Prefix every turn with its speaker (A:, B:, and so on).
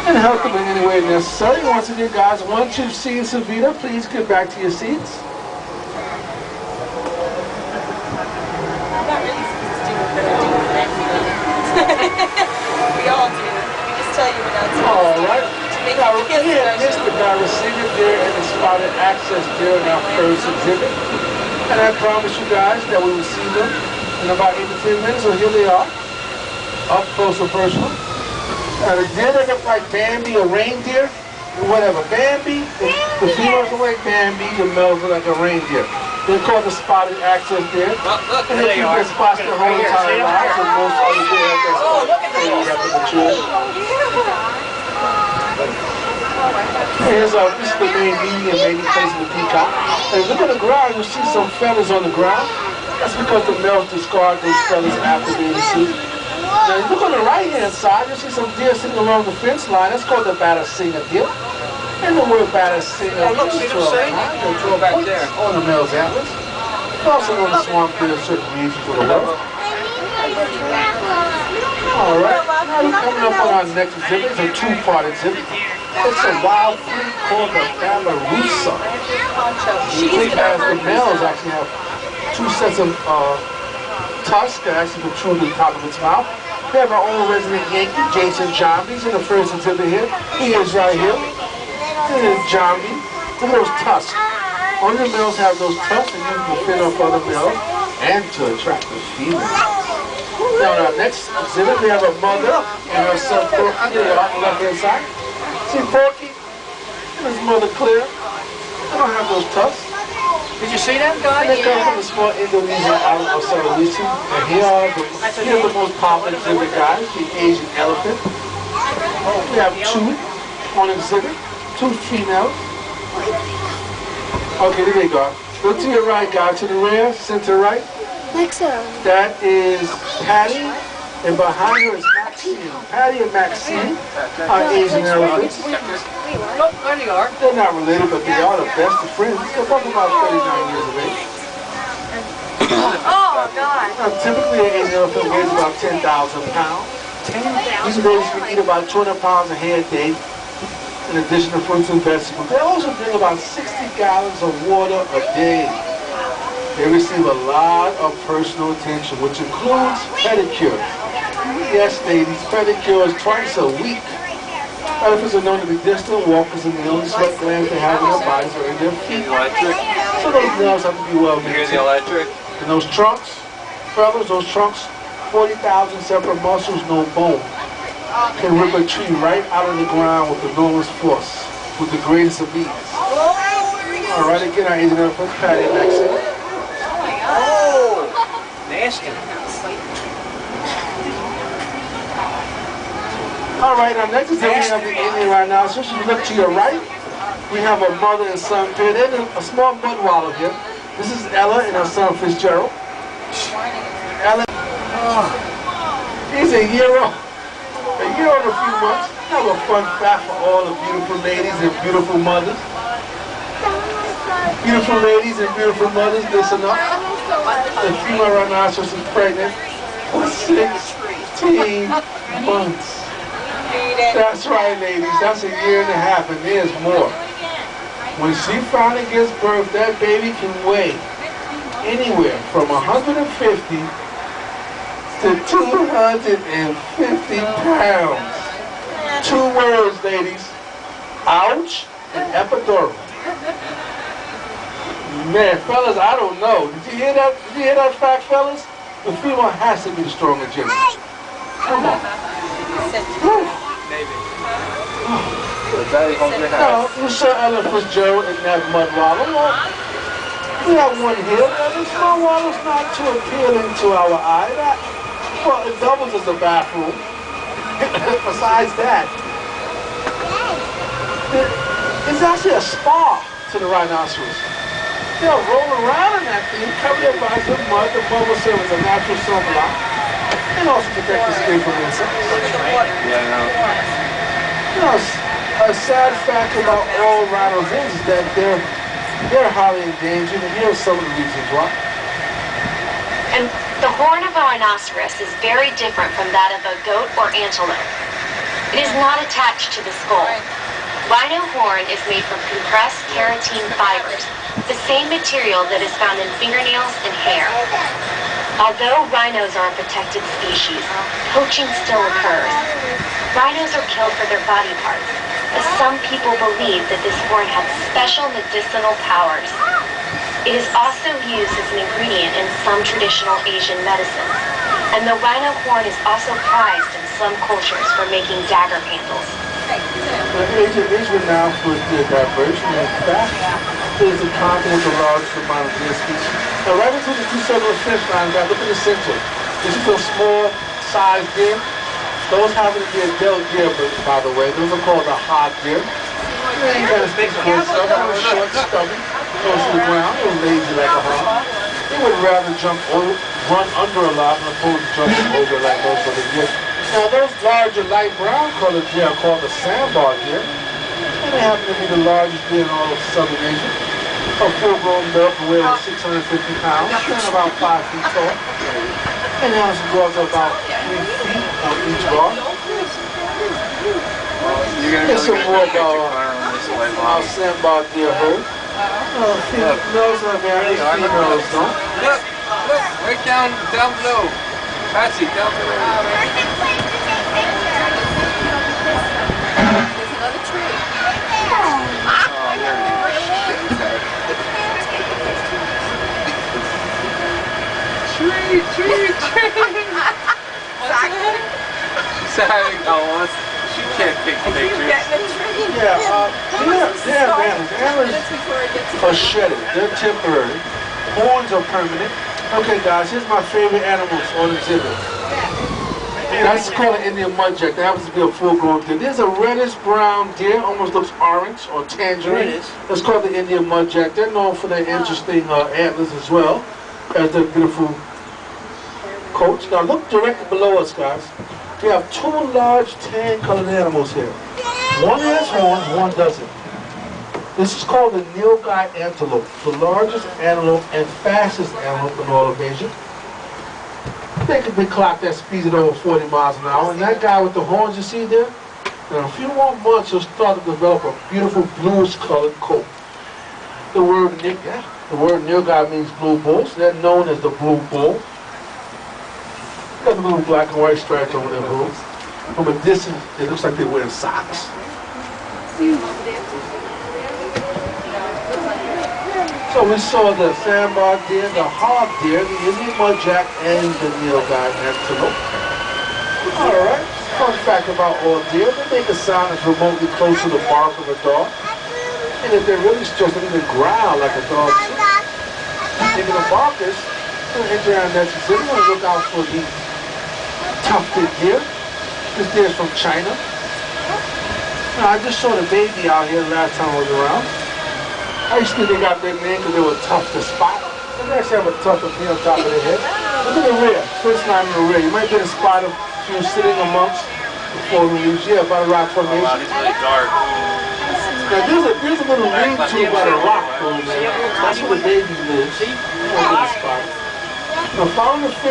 A: and help them in any way necessary. Once again, guys, once you've seen Savita, please get back to your seats.
B: Not really supposed to do it, but I do it then. We all do. We just tell you when that's
A: All right.
B: to make
A: Now,
B: you feel
A: here,
B: special.
A: Mr. Barracina there and the spotted access there in our first exhibit. And I promise you guys that we will see them in about 8 to 10 minutes. So here they are, up close and personal. Now the deer that look like Bambi, a reindeer, whatever. Bambi, the females look like Bambi, the males look like a reindeer. They're called the spotted access deer.
C: Look,
A: And they keep their spots their whole entire lives, and most other deer have their spots after maturity. Here's this is the main meeting and mating place of the peacock. And look at the ground, you'll see some feathers on the ground. That's because the males discard those feathers after being sued. Now look on the right hand side, you'll see some deer sitting along the fence line. That's called the Barracina deer. And the word Barracina means 12
C: back there.
A: on the male's antlers. Also known as swamp deer in certain regions of the world. Alright, now we're coming up on our next exhibit. It's a two-part exhibit. It's a wild fruit called the Bamarusa. As the males actually have two sets of tusks that actually protrude the top of its mouth. We have our own resident Yankee, Jason Jambi. He's in the first exhibit here. He is right here. This is Jambi. Look at those tusks. Only the males have those tusks and use to fend off other males and to attract the females. Now in our next exhibit we have a mother and her son Porky. They are on the left hand side. See Porky and his mother Claire. They don't have those tusks.
C: Did you see that guy?
A: They come from the small Indonesian island of Sulawesi. And here are the most popular exhibit guys, the Asian elephant. We have two on exhibit, two females. Okay, there they go. Look to your right, guys, to the rear, center right. That is Patty, and behind her is Maxine. Patty and Maxine are Asian elephants.
C: Look, there they are.
A: They're not related, but they are the best of friends. They're both about 39 years of age.
B: Oh, God.
A: Now, typically, an Asian elephant weighs about 10,000 pounds. These babies can eat about 200 pounds a head a day, in addition to fruits and vegetables. They also drink about 60 gallons of water a day. They receive a lot of personal attention, which includes pedicures. Yes, ladies, pedicures twice a week. Elephants are known to be distant walkers, and the only sweat glands they have in their bodies are in their feet. So those nails have to be well maintained. And those trunks, fellas, those trunks, 40,000 separate muscles, no bone, can rip a tree right out of the ground with enormous force, with the greatest of ease. All right, again, our Asian elephants, Patty and Maxine.
C: Oh, nasty.
A: All right, our next exhibit we have the Indian rhinoceros. So if you look to your right, we have a mother and son pair. There's a small mud wallow here. This is Ella and her son Fitzgerald. Ella, he's a year old and a few months. Have a fun fact for all the beautiful ladies and beautiful mothers. Beautiful ladies and beautiful mothers, listen up. The female rhinoceros is pregnant for 16 months. That's right, ladies. That's a year and a half, and there's more. When she finally gives birth, that baby can weigh anywhere from 150 to 250 pounds. Two words, ladies. Ouch and epidural. Man, fellas, I don't know. Did you hear that? Did you hear that fact, fellas? The female has to be the stronger gender. Come on.
C: Maybe.
A: No, we saw Ella Fitzgerald in that mud wallow. We have one here. This mud wallow's not too appealing to our eye. Well, it doubles as a bathroom. Besides that, it's actually a spa to the rhinoceros. They'll roll around in that thing, cover their bodies with mud. The mud will serve as a natural sunblock and also protect the skin from insects.
C: Yeah, I know.
A: You know, a sad fact about all rhinos is that they're highly endangered, and here's some of the reasons why.
D: And the horn of a rhinoceros is very different from that of a goat or antelope. It is not attached to the skull. Rhino horn is made from compressed keratin fibers, the same material that is found in fingernails and hair. Although rhinos are a protected species, poaching still occurs. Rhinos are killed for their body parts, as some people believe that this horn has special medicinal powers. It is also used as an ingredient in some traditional Asian medicines, and the rhino horn is also prized in some cultures for making dagger handles.
A: Asia is renowned for its deer diversity. In fact, it is the continent with the largest amount of deer species. Now, right into the two circular finish lines, now look at the center. This is a small-sized deer. Those happen to be adult deer, by the way. Those are called the hog deer. They got a big foot, short, stubby, close to the ground, a little lazy like a hog. They would rather run under a lot than opposed to jumping over like those other deer. Now those larger light brown colored deer are called the sandbar deer, and they happen to be the largest deer in all of southern Asia. A full-grown buck weighs 650 pounds, and about 5 feet tall, and they also grow up to about 3 feet on each bar. It's a more about our sandbar deer herd. Females are various, females don't.
C: Look, right down below. Patsy, down below.
B: There's another tree.
C: Tree. Sorry, she can't take pictures.
A: Antlers are shedded. They're temporary. Horns are permanent. Okay, guys, here's my favorite animals on exhibit. That's called an Indian mudjack. That happens to be a full-grown deer. There's a reddish-brown deer, almost looks orange or tangerine. That's called the Indian mudjack. They're known for their interesting antlers as well as their beautiful coats. Now look directly below us, guys. We have two large tan-colored animals here. One has horns, one doesn't. This is called the nilgai antelope, the largest antelope and fastest antelope in all of Asia. They can be clocked at speeds at over 40 miles an hour. And that guy with the horns you see there, in a few more months he'll start to develop a beautiful bluish-colored coat. The word nilgai means blue bulls. They're known as the blue bull. Got the little black and white stripes over their hooves. From a distance, it looks like they're wearing socks. So we saw the sandbar deer, the hog deer, the Indian mudjack, and the nilgai antelope. Alright, fun fact about all deer, they make a sound that's remotely close to the bark of a dog. And if they're really stressed, they even growl like a dog too. Thinking of barkers, we're going to enter our next exhibit. We're going to look out for the tufted deer. This deer is from China. Now, I just saw the baby out here last time I was around. I used to think they got their name because they were tough to spot. They actually have a tuft of hair on top of their head. Look at the rear. First line in the rear. You might get a spot of you sitting amongst the four leaves. Yeah, by the rock formation.
C: Wow, it's really dark.
A: Now there's a little lean-to by the rock over there. That's where the baby lives. You won't get a spot. Now follow the